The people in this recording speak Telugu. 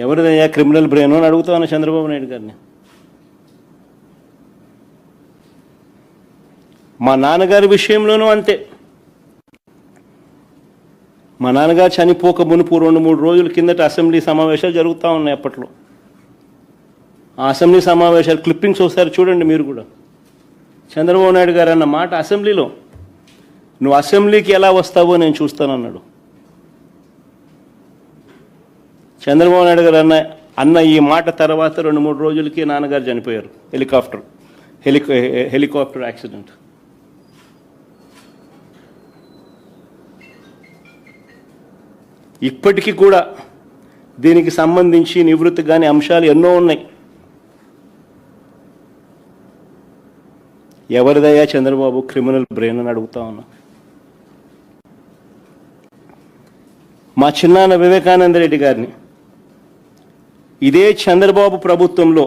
ఎవరిదయ్యా క్రిమినల్ బ్రెయిన్ అని అడుగుతా ఉన్నా చంద్రబాబు నాయుడు గారిని. మా నాన్నగారి విషయంలోనూ అంతే. మా నాన్నగారు చనిపోక మునుపు 2-3 రోజుల కిందట అసెంబ్లీ సమావేశాలు జరుగుతూ ఉన్నాయి. అప్పట్లో ఆ అసెంబ్లీ సమావేశాలు క్లిప్పింగ్స్ ఒకసారి చూడండి మీరు కూడా. చంద్రబాబు నాయుడు గారు అన్న మాట అసెంబ్లీలో, నువ్వు అసెంబ్లీకి ఎలా వస్తావో నేను చూస్తానన్నాడు. చంద్రబాబు నాయుడు గారు అన్న ఈ మాట తర్వాత 2-3 రోజులకి నాన్నగారు చనిపోయారు. Helicopter accident. ఇప్పటికీ కూడా దీనికి సంబంధించి నివృత్తి కాని అంశాలు ఎన్నో ఉన్నాయి. ఎవరిదయ్యా చంద్రబాబు క్రిమినల్ బ్రెయిన్ అని అడుగుతా ఉన్నా. మా చిన్నాన్న వివేకానంద రెడ్డి గారిని ఇదే చంద్రబాబు ప్రభుత్వంలో